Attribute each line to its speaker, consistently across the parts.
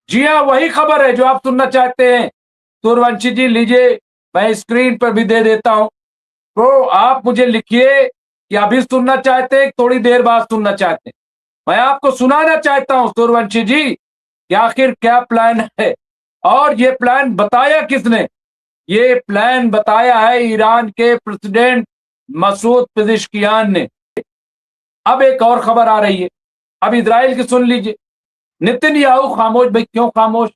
Speaker 1: जी हाँ, वही खबर है जो आप सुनना चाहते हैं। सूर्यवंशी जी लीजिए, मैं स्क्रीन पर भी दे देता हूं, तो आप मुझे लिखिए कि अभी सुनना चाहते हैं, थोड़ी देर बाद सुनना चाहते हैं। मैं आपको सुनाना चाहता हूं सूर्यवंशी जी कि आखिर क्या प्लान है, और ये प्लान बताया किसने? ये प्लान बताया है ईरान के प्रेसिडेंट मसूद पेजेश्कियान ने। अब एक और खबर आ रही है, अब इजराइल की सुन लीजिए। नेतन्याहू खामोश, भाई क्यों खामोश?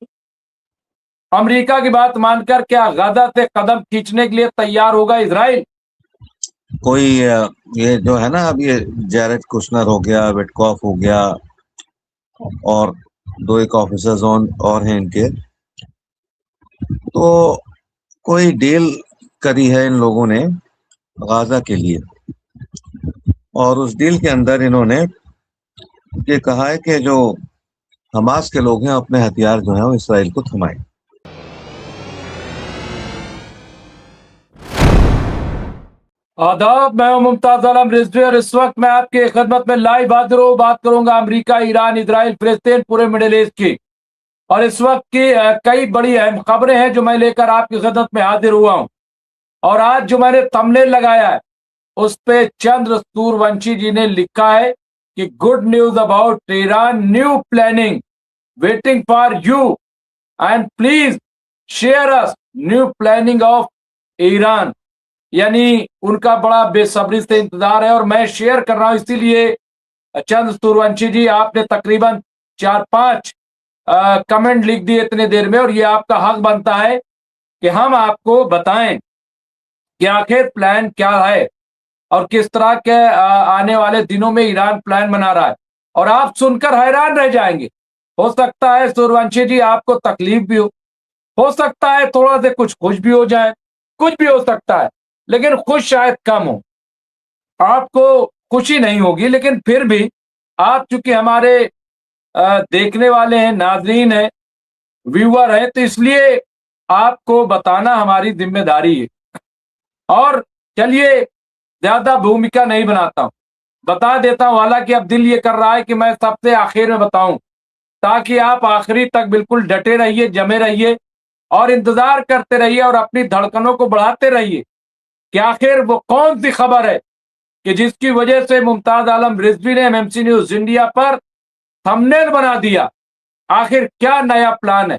Speaker 1: अमेरिका की बात मानकर क्या गाजा से कदम खींचने के लिए तैयार होगा इजराइल?
Speaker 2: कोई ये जो है ना, अब ये जैरेड कुशनर हो गया, विटकॉफ हो गया, और दो एक ऑफिसर्स और हैं इनके, तो कोई डील करी है इन लोगों ने गाजा के लिए। और उस डील के अंदर इन्होंने ये कहा है कि जो हमास के लोग हैं अपने हथियार जो हैं वो इसराइल को थमाएं।
Speaker 1: आदाब, मैं हूं मुमताज आलम रिजवी और इस वक्त मैं आपकी खिदमत में लाइव हाजिर हूं। बात करूंगा अमेरिका, ईरान, इजराइल, फिलिस्तीन, पूरे मिडिल ईस्ट की। और इस वक्त की कई बड़ी अहम खबरें हैं जो मैं लेकर आपकी खिदमत में हाजिर हुआ हूं। और आज जो मैंने थंबनेल लगाया है उस पे चंद्र सूर्यवंशी जी ने लिखा है कि good news about Iran, new planning waiting for you, and please share us new planning of Iran. यानी उनका बड़ा बेसब्री से इंतजार है और मैं शेयर कर रहा हूं। इसीलिए चंद्र सूर्यवंशी जी, आपने तकरीबन 4-5 कमेंट लिख दिए इतने देर में, और ये आपका हक बनता है कि हम आपको बताएं कि आखिर प्लान क्या है और किस तरह के आने वाले दिनों में ईरान प्लान बना रहा है। और आप सुनकर हैरान रह जाएंगे। हो सकता है सूर्यवंशी जी आपको तकलीफ भी हो सकता है थोड़ा से कुछ खुश भी हो जाए, कुछ भी हो सकता है, लेकिन खुश शायद कम हो। आपको खुशी नहीं होगी, लेकिन फिर भी आप चूंकि हमारे देखने वाले हैं, नाजरीन हैं, व्यूअर हैं, तो इसलिए आपको बताना हमारी जिम्मेदारी है। और चलिए, ज्यादा भूमिका नहीं बनाता हूं, बता देता हूं। हालांकि अब दिल ये कर रहा है कि मैं सबसे आखिर में बताऊं, ताकि आप आखिरी तक बिल्कुल डटे रहिए, जमे रहिए और इंतजार करते रहिए और अपनी धड़कनों को बढ़ाते रहिए कि आखिर वो कौन सी खबर है कि जिसकी वजह से मुमताज आलम रिजवी ने एमएमसी न्यूज इंडिया पर थंबनेल बना दिया। आखिर क्या नया प्लान है?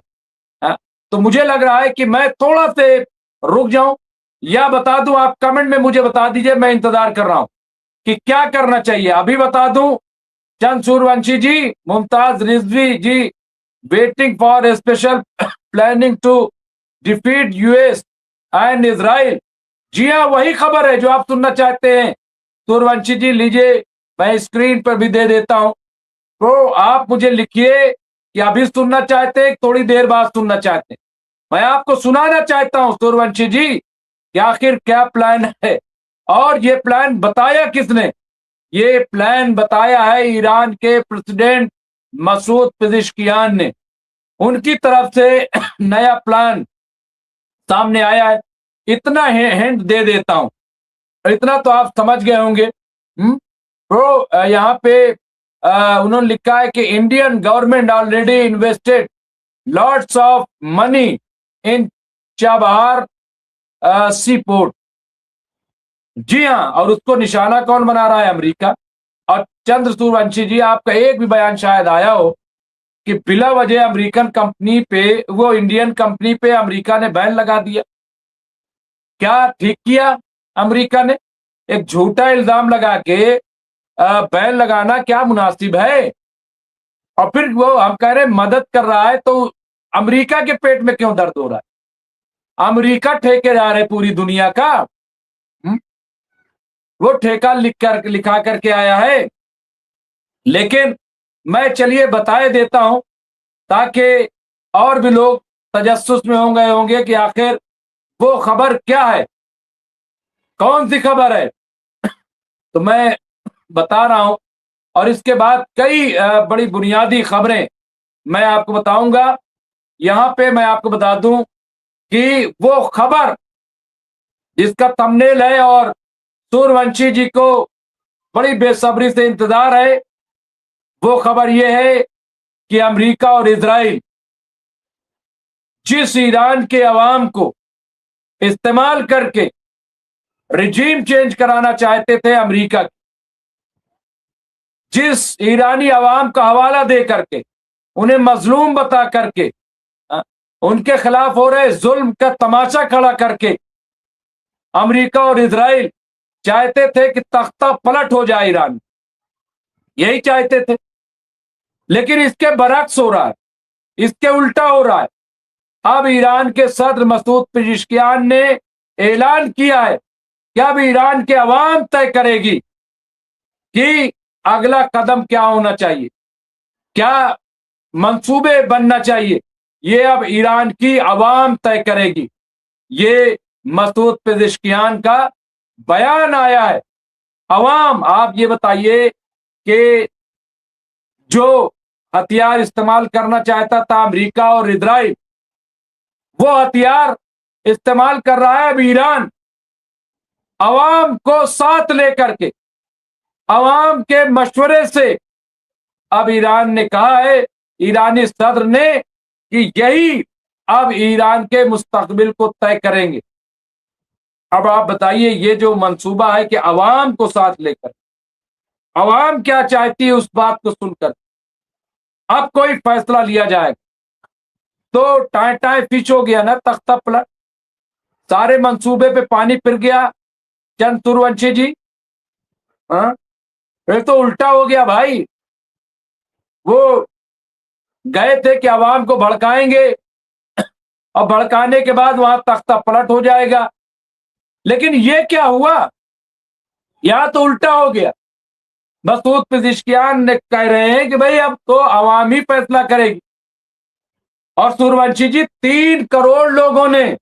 Speaker 1: हाँ? तो मुझे लग रहा है कि मैं थोड़ा से रुक जाऊं या बता दूं। आप कमेंट में मुझे बता दीजिए, मैं इंतजार कर रहा हूं कि क्या करना चाहिए। अभी बता दूं, Chand Suryavanshi ji, Mumtaz Rizvi ji, waiting for special planning to defeat US and Israel. जी हाँ, वही खबर है जो आप सुनना चाहते हैं। सूर्यवंशी जी लीजिए, मैं स्क्रीन पर भी दे देता हूं, तो आप मुझे लिखिए कि अभी सुनना चाहते हैं, थोड़ी देर बाद सुनना चाहते हैं। मैं आपको सुनाना चाहता हूं सूर्यवंशी जी कि आखिर क्या प्लान है, और ये प्लान बताया किसने? ये प्लान बताया है ईरान के प्रेसिडेंट मसूद पेजेश्कियान ने। उनकी तरफ से नया प्लान सामने आया है। इतना हिंट दे देता हूं, इतना तो आप समझ गए होंगे। तो यहाँ पे उन्होंने लिखा है कि Indian government already invested lots of money in Chabahar sea port. जी हाँ, और उसको निशाना कौन बना रहा है? अमेरिका। और चंद्र सूर्यवंशी जी, आपका एक भी बयान शायद आया हो कि बिला वजह अमेरिकन कंपनी पे, वो इंडियन कंपनी पे अमेरिका ने बैन लगा दिया। क्या ठीक किया अमेरिका ने? एक झूठा इल्जाम लगा के बैन लगाना क्या मुनासिब है? और फिर वो हम कह रहे हैं मदद कर रहा है, तो अमेरिका के पेट में क्यों दर्द हो रहा है? अमेरिका ठेकेदार है पूरी दुनिया का। हुँ? वो ठेका लिखा करके आया है। लेकिन मैं चलिए बताए देता हूं, ताकि और भी लोग तजस्सुस में होंगे कि आखिर वो खबर क्या है, कौन सी खबर है। तो मैं बता रहा हूं, और इसके बाद कई बड़ी बुनियादी खबरें मैं आपको बताऊंगा। यहां पे मैं आपको बता दूं कि वो खबर जिसका थंबनेल है और सूर्यवंशी जी को बड़ी बेसब्री से इंतजार है, वो खबर ये है कि अमेरिका और इजराइल जिस ईरान के अवाम को इस्तेमाल करके रिजीम चेंज कराना चाहते थे अमेरिका, जिस ईरानी अवाम का हवाला दे करके, उन्हें मजलूम बता करके, उनके खिलाफ हो रहे जुल्म का तमाशा खड़ा करके अमेरिका और इजराइल चाहते थे कि तख्ता पलट हो जाए ईरान, यही चाहते थे। लेकिन इसके बरक्स हो रहा है, इसके उल्टा हो रहा है। अब ईरान के सदर मसूद पेजिशकियान ने ऐलान किया है कि अब ईरान के अवाम तय करेगी कि अगला कदम क्या होना चाहिए, क्या मंसूबे बनना चाहिए। ये अब ईरान की अवाम तय करेगी। ये मसूद पेजिशकियान का बयान आया है। अवाम, आप ये बताइए कि जो हथियार इस्तेमाल करना चाहता था अमेरिका और इजराइल, वो हथियार इस्तेमाल कर रहा है अब ईरान। अवाम को साथ लेकर के, अवाम के मशवरे से अब ईरान ने कहा है, ईरानी सदर ने, कि यही अब ईरान के मुस्तकबिल को तय करेंगे। अब आप बताइए, ये जो मंसूबा है कि अवाम को साथ लेकर, अवाम क्या चाहती है उस बात को सुनकर अब कोई फैसला लिया जाएगा। तो टाए टाए फिश हो गया ना, तख्ता पलट, सारे मंसूबे पे पानी फिर गया। चंद तुरवंशी जी, हाँ, फिर तो उल्टा हो गया भाई। वो गए थे कि अवाम को भड़काएंगे और भड़काने के बाद वहां तख्ता पलट हो जाएगा, लेकिन ये क्या हुआ, यहां तो उल्टा हो गया। मसूद पेजिशकियान ने कह रहे हैं कि भाई अब तो अवाम ही फैसला करेगी। और सूर्यवंशी जी, 3 करोड़ लोगों ने,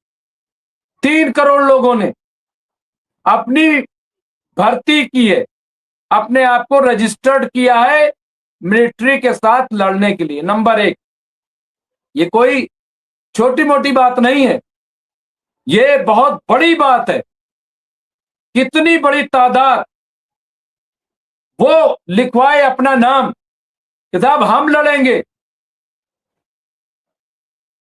Speaker 1: 3 करोड़ लोगों ने अपनी भर्ती की है, अपने आप को रजिस्टर्ड किया है मिलिट्री के साथ लड़ने के लिए। नंबर 1, ये कोई छोटी मोटी बात नहीं है, ये बहुत बड़ी बात है। कितनी बड़ी तादाद, वो लिखवाए अपना नाम कि साहब हम लड़ेंगे।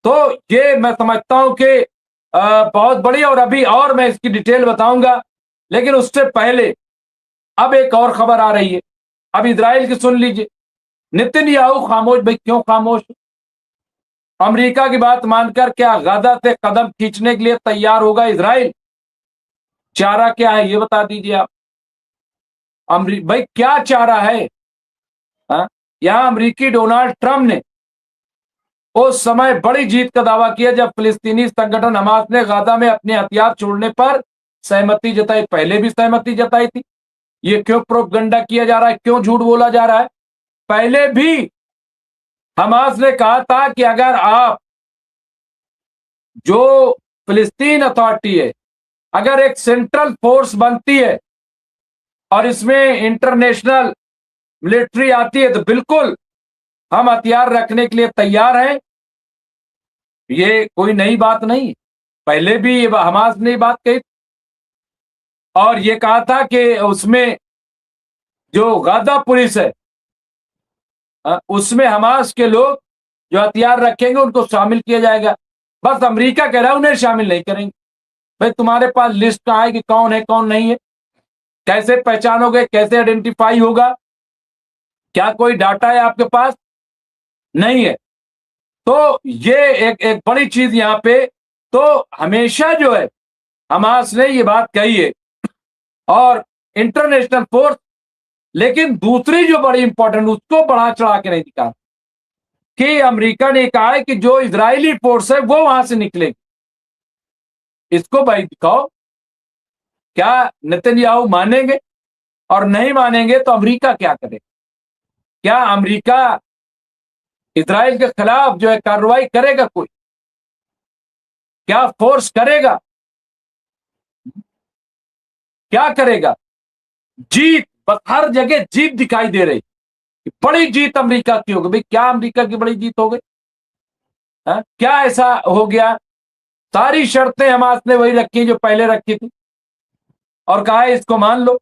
Speaker 1: तो ये मैं समझता हूं कि बहुत बड़ी, और अभी और मैं इसकी डिटेल बताऊंगा, लेकिन उससे पहले अब एक और खबर आ रही है। अब इजराइल की सुन लीजिए। नेतन्याहू खामोश, भाई क्यों खामोश? अमेरिका की बात मानकर क्या गाजा से कदम खींचने के लिए तैयार होगा इजराइल? चारा क्या है ये बता दीजिए आप। भाई क्या चारा है? हाँ? यहां अमेरिकी डोनाल्ड ट्रंप ने उस समय बड़ी जीत का दावा किया जब फिलिस्तीनी संगठन हमास ने गाजा में अपने हथियार छोड़ने पर सहमति जताई। पहले भी सहमति जताई थी। ये क्यों प्रोपगंडा किया जा रहा है, क्यों झूठ बोला जा रहा है? पहले भी हमास ने कहा था कि अगर आप, जो फिलिस्तीन अथॉरिटी है, अगर एक सेंट्रल फोर्स बनती है और इसमें इंटरनेशनल मिलिट्री आती है, तो बिल्कुल हम हथियार रखने के लिए तैयार हैं। ये कोई नई बात नहीं, पहले भी हमास ने बात कही और ये कहा था कि उसमें जो गाजा पुलिस है, उसमें हमास के लोग जो हथियार रखेंगे उनको शामिल किया जाएगा। बस अमेरिका कह रहा है उन्हें शामिल नहीं करेंगे। भाई तुम्हारे पास लिस्ट कहाँ है कि कौन है कौन नहीं है? कैसे पहचानोगे, कैसे आइडेंटिफाई होगा? क्या कोई डाटा है आपके पास? नहीं है। तो ये एक बड़ी चीज यहां पे। तो हमेशा जो है हमास ने ये बात कही है और इंटरनेशनल फोर्स, लेकिन दूसरी जो बड़ी इंपॉर्टेंट, उसको बढ़ा चढ़ा के नहीं दिखा कि अमेरिका ने कहा है कि जो इजरायली फोर्स है वो वहां से निकलेगी। इसको भाई दिखाओ। क्या नेतन्याहू मानेंगे? और नहीं मानेंगे तो अमेरिका क्या करे? क्या अमेरिका इजराइल के खिलाफ जो है कार्रवाई करेगा? कोई क्या फोर्स करेगा? क्या करेगा? जीत, बस हर जगह जीत दिखाई दे रही। बड़ी जीत अमेरिका की होगी। भाई क्या अमेरिका की बड़ी जीत हो गई? क्या ऐसा हो गया? सारी शर्तें हमास ने वही रखी जो पहले रखी थी और कहा है इसको मान लो।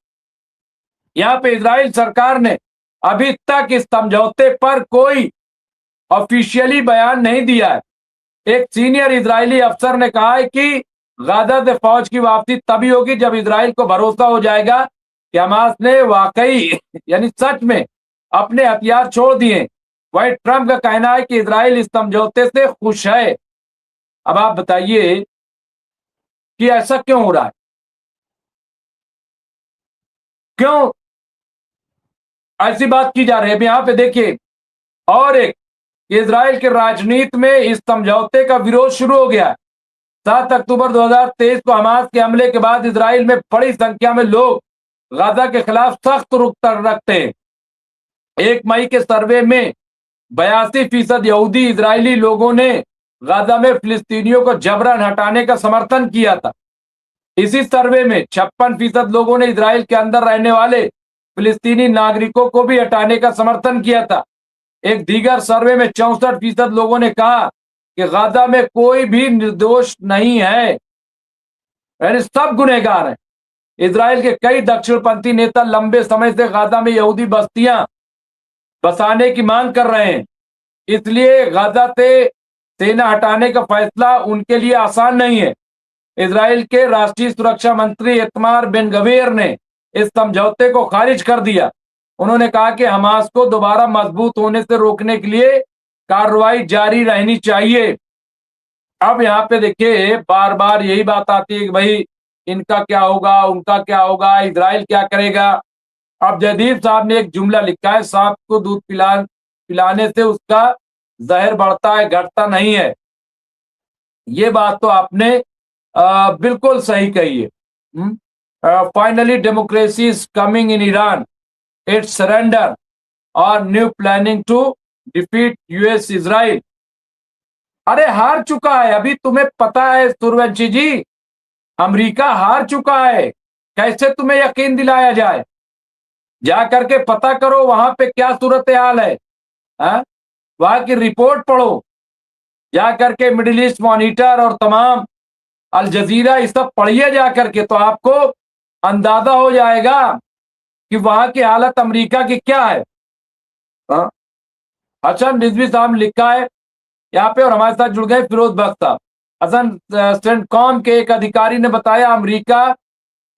Speaker 1: यहां पे इजराइल सरकार ने अभी तक इस समझौते पर कोई ऑफिशियली बयान नहीं दिया है। एक सीनियर इजरायली अफसर ने कहा है कि गाजा से फौज की वापसी तभी होगी जब इजराइल को भरोसा हो जाएगा कि हमास ने वाकई यानी सच में अपने हथियार छोड़ दिए। वही ट्रंप का कहना है कि इजराइल इस समझौते से खुश है। अब आप बताइए कि ऐसा क्यों हो रहा है? क्यों ऐसी बात की जा रही है? अब यहां पे देखिए, और एक, इजराइल के राजनीति में इस समझौते का विरोध शुरू हो गया है। 7 अक्टूबर 2023 को हमास के हमले के बाद इजराइल में बड़ी संख्या में लोग गाजा के खिलाफ सख्त रुख रखते हैं। 1 मई के सर्वे में 82% यहूदी इजरायली लोगों ने गाजा में फिलिस्तीनियों को जबरन हटाने का समर्थन किया था। इसी सर्वे में 56% लोगों ने इजराइल के अंदर रहने वाले फिलिस्तीनी नागरिकों को भी हटाने का समर्थन किया था। एक दीगर सर्वे में 64% लोगों ने कहा कि गाजा में कोई भी निर्दोष नहीं है, यानी सब गुनहगार हैं। इजराइल के कई दक्षिणपंथी नेता लंबे समय से गाजा में यहूदी बस्तियां बसाने की मांग कर रहे हैं, इसलिए गाजा से सेना हटाने का फैसला उनके लिए आसान नहीं है। इजराइल के राष्ट्रीय सुरक्षा मंत्री इतमार बिन गवीर ने इस समझौते को खारिज कर दिया। उन्होंने कहा कि हमास को दोबारा मजबूत होने से रोकने के लिए कार्रवाई जारी रहनी चाहिए। अब यहाँ पे देखिए, बार बार यही बात आती है कि भाई इनका क्या होगा, उनका क्या होगा, इजराइल क्या करेगा। अब जयदीप साहब ने एक जुमला लिखा है, सांप को दूध पिलाने से उसका जहर बढ़ता है, घटता नहीं है। ये बात तो आपने बिल्कुल सही कही है। Finally democracy is coming in Iran, it's surrender और new planning to defeat US Israel. अरे हार चुका है, अभी तुम्हें पता है सूर्यवंशी जी, अमेरिका हार चुका है। कैसे तुम्हें यकीन दिलाया जाए? जा करके पता करो वहां पे क्या सूरत हाल है, वहां की रिपोर्ट पढ़ो, जा करके मिडिल ईस्ट मॉनिटर और तमाम अल जजीरा ये सब पढ़िए जा करके, तो आपको अंदाजा हो जाएगा कि वहां की हालत अमेरिका की क्या है। हसन रिजवी साहब ने लिखा है यहाँ पे, और हमारे साथ जुड़ गए फिरोज बख्श साहब। हसन सेंटकॉम के एक अधिकारी ने बताया अमेरिका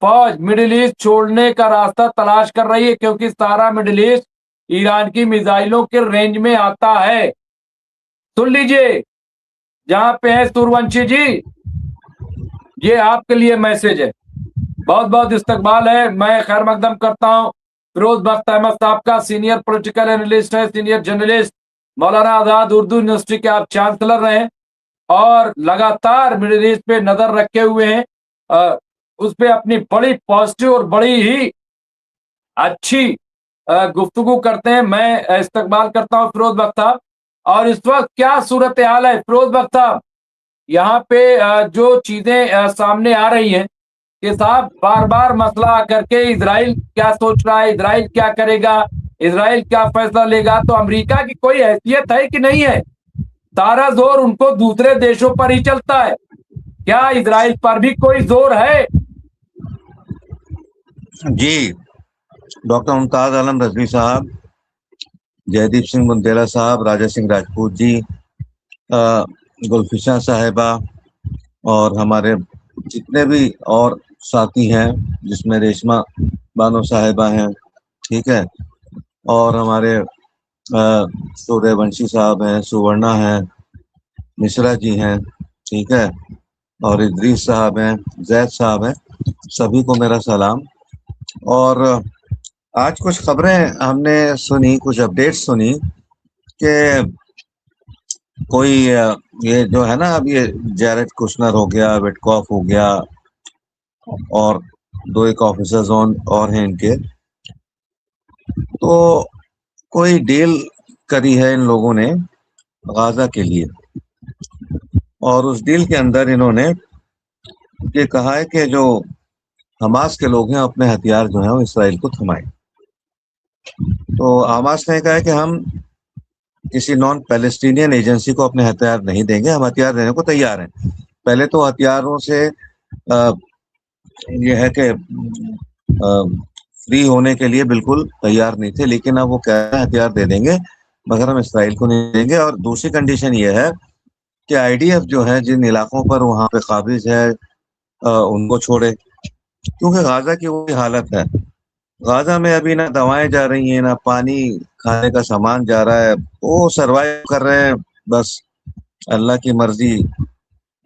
Speaker 1: फौज मिडिल ईस्ट छोड़ने का रास्ता तलाश कर रही है, क्योंकि सारा मिडिल ईस्ट ईरान की मिसाइलों के रेंज में आता है। सुन लीजिए जहां पे है सूर्यवंशी जी, ये आपके लिए मैसेज है। बहुत बहुत इस्तकबाल है। मैं खैर मकदम करता हूँ फिरोज बख्श अहमद साहब का, सीनियर पॉलिटिकल एनालिस्ट है, senior journalist, Maulana Azad Urdu university के आप चांसलर रहे और लगातार मिडिल ईस्ट पे नजर रखे हुए हैं। उस पे अपनी बड़ी पॉजिटिव और बड़ी ही अच्छी गुफ्तगू करते हैं। मैं इस्तकबाल करता हूँ फिरोज बख्श साहब। और इस वक्त क्या सूरत हाल है फिरोज बख्श साहब? यहाँ पे जो चीजें सामने आ रही हैं कि साहब बार बार मसला आकर के इजराइल क्या सोच रहा है, इजराइल क्या करेगा, इजराइल क्या फैसला लेगा, तो अमेरिका की कोई हैसियत है कि नहीं है? सारा जोर उनको दूसरे देशों पर ही चलता है, क्या इजराइल पर भी कोई जोर है?
Speaker 2: जी, डॉक्टर मुमताज आलम रजवी साहब, जयदीप सिंह बुंदेला साहब, राजा सिंह राजपूत जी, गुलफिशा साहिबा और हमारे जितने भी और साथी हैं, जिसमें रेशमा बानो साहिबा हैं, ठीक है, और हमारे सूर्यवंशी साहब हैं, सुवर्णा हैं, मिश्रा जी हैं, ठीक है, और इदरीस साहब हैं, जैद साहब हैं, सभी को मेरा सलाम। और आज कुछ खबरें हमने सुनी, कुछ अपडेट्स सुनी कि कोई ये जो है ना, अब ये जैरेड कुशनर हो गया, विटकॉफ हो गया और 2 एक ऑफिसर्स और हैं इनके, तो कोई डील करी है इन लोगों ने गाजा के लिए, और उस डील के अंदर इन्होंने ये कहा है कि जो हमास के लोग हैं अपने हथियार जो हैं वो इसराइल को थमाएं। तो हमास ने कहा है कि हम किसी नॉन पैलेस्टीनियन एजेंसी को अपने हथियार नहीं देंगे, हम हथियार देने को तैयार हैं। पहले तो हथियारों से ये है कि फ्री होने के लिए बिल्कुल तैयार नहीं थे, लेकिन अब वो कह रहे हैं हथियार दे देंगे मगर हम इसराइल को नहीं देंगे। और दूसरी कंडीशन ये है कि आईडीएफ जो है जिन इलाकों पर वहाँ पे काबिज है उनको छोड़े, क्योंकि गाजा की वही हालत है। गाजा में अभी ना दवाएं जा रही हैं, ना पानी खाने का सामान जा रहा है, वो सरवाइव कर रहे हैं बस। अल्लाह की मर्जी,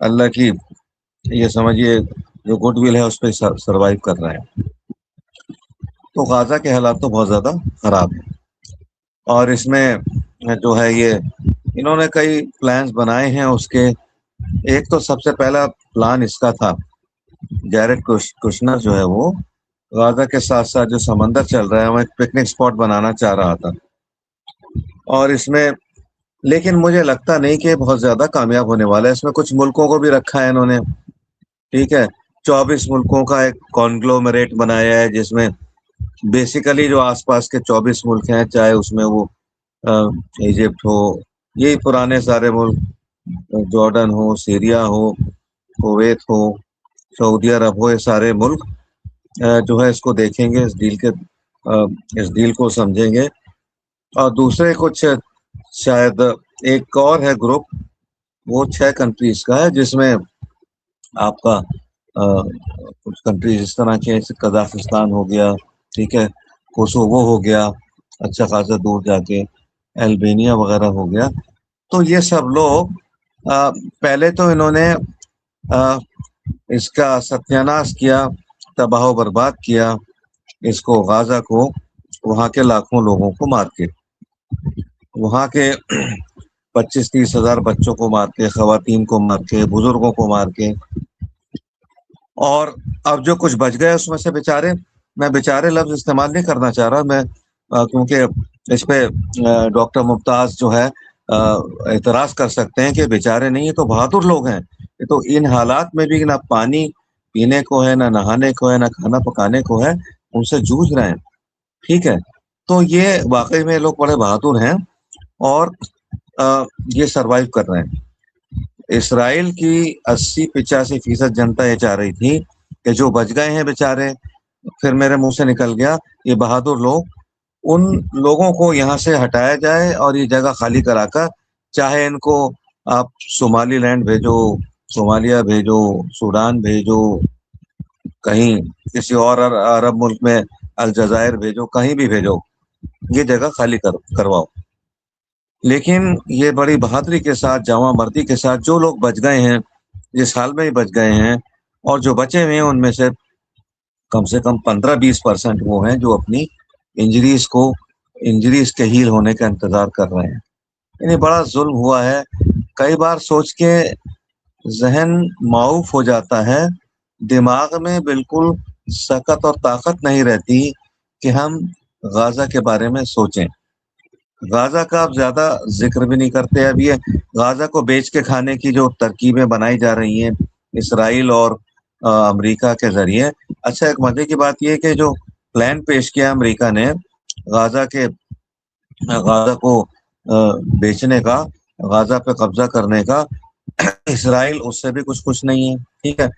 Speaker 2: अल्लाह की, ये समझिए जो गुडविल है उस पर सरवाइव कर रहे हैं। तो गाजा के हालात तो बहुत ज़्यादा खराब है। और इसमें जो है ये इन्होंने कई प्लान्स बनाए हैं उसके। एक तो सबसे पहला प्लान इसका था, जैरेड कुशनर जो है वो गाजा के साथ साथ जो समंदर चल रहा है वो एक पिकनिक स्पॉट बनाना चाह रहा था। और इसमें लेकिन मुझे लगता नहीं कि बहुत ज़्यादा कामयाब होने वाला है। इसमें कुछ मुल्कों को भी रखा है इन्होंने, ठीक है। 24 मुल्कों का एक कॉन्ग्लोमरेट बनाया है, जिसमें बेसिकली जो आसपास के 24 मुल्क हैं, चाहे उसमें वो इजिप्ट हो, यही पुराने सारे मुल्क, जॉर्डन हो, सीरिया हो, कुवैत हो, सऊदी अरब हो, ये सारे मुल्क जो है इसको देखेंगे, इस डील को समझेंगे। और दूसरे कुछ शायद एक और है ग्रुप, वो 6 कंट्रीज का है, जिसमें आपका कुछ कंट्रीज इस तरह के, जैसे कजाकिस्तान हो गया, ठीक है, कोसोवो हो गया, अच्छा खासा दूर जाके अल्बानिया वगैरह हो गया। तो ये सब लोग पहले तो इन्होंने इसका सत्यानाश किया, तबाह बर्बाद किया इसको, गाजा को, वहाँ के लाखों लोगों को मार के, वहाँ के 25-30 हजार बच्चों को मार के, खवातीन को मार के, बुजुर्गों को मार के। और अब जो कुछ बच गए उसमें से बेचारे, मैं बेचारे लफ्ज इस्तेमाल नहीं करना चाह रहा मैं, क्योंकि इस पे डॉक्टर मुमताज जो है एतराज कर सकते हैं कि बेचारे नहीं, ये तो बहादुर लोग हैं, ये तो इन हालात में भी ना पानी पीने को है, ना नहाने को है, ना खाना पकाने को है, उनसे जूझ रहे हैं, ठीक है। तो ये वाकई में लोग बड़े बहादुर हैं और ये सरवाइव कर रहे हैं। इसराइल की 80-85% जनता ये चाह रही थी कि जो बच गए हैं बेचारे, फिर मेरे मुंह से निकल गया, ये बहादुर लोग, उन लोगों को यहाँ से हटाया जाए और ये जगह खाली कराकर, चाहे इनको आप सोमालीलैंड भेजो, सोमालिया भेजो, सूडान भेजो, कहीं किसी और अरब मुल्क में अलजायर भेजो, कहीं भी भेजो, ये जगह खाली करवाओ। लेकिन ये बड़ी बहादुरी के साथ, जवां मर्दी के साथ जो लोग बच गए हैं, जिस हाल में ही बच गए हैं, और जो बचे हुए हैं उनमें से कम 15-20% वो हैं जो अपनी इंजरीज के हील होने का इंतजार कर रहे हैं। यानी बड़ा जुल्म हुआ है। कई बार सोच के जहन माऊफ हो जाता है, दिमाग में बिल्कुल सकत और ताकत नहीं रहती कि हम गाजा के बारे में सोचें। गाजा का आप ज्यादा जिक्र भी नहीं करते। अब ये गाजा को बेच के खाने की जो तरकीबें बनाई जा रही हैं इसराइल और अमेरिका के जरिए। अच्छा, एक मजे की बात यह कि जो प्लान पेश किया अमेरिका ने गाजा को बेचने का, गाजा पे कब्जा करने का, इसराइल उससे भी कुछ नहीं है, ठीक है।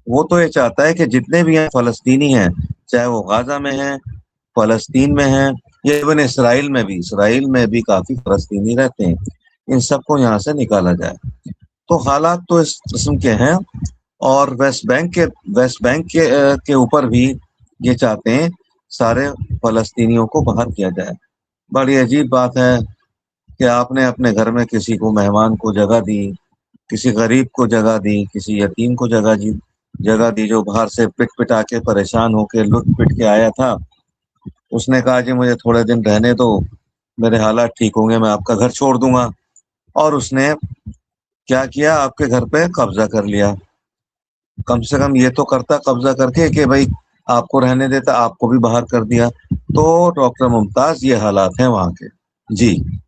Speaker 2: वो तो ये चाहता है कि जितने भी यहाँ फलस्तीनी हैं, चाहे वो गाजा में हैं, फलस्तीन में हैं, या इवन इसराइल में भी काफी फलस्तीनी रहते हैं, इन सबको यहाँ से निकाला जाए। तो हालात तो इस किस्म के हैं। और वेस्ट बैंक के ऊपर भी ये चाहते हैं सारे फलस्तीनियों को बाहर किया जाए। बड़ी अजीब बात है कि आपने अपने घर में किसी को, मेहमान को जगह दी, किसी गरीब को जगह दी, किसी यतीम को जगह दी, जो बाहर से पिट पिटा के परेशान होके लुट पिट के आया था। उसने कहा जी मुझे थोड़े दिन रहने दो, मेरे हालात ठीक होंगे, मैं आपका घर छोड़ दूंगा। और उसने क्या किया, आपके घर पे कब्जा कर लिया। कम से कम ये तो करता कब्जा करके कि भाई आपको रहने देता, आपको भी बाहर कर दिया। तो डॉक्टर मुमताज, ये हालात हैं वहाँ के। जी।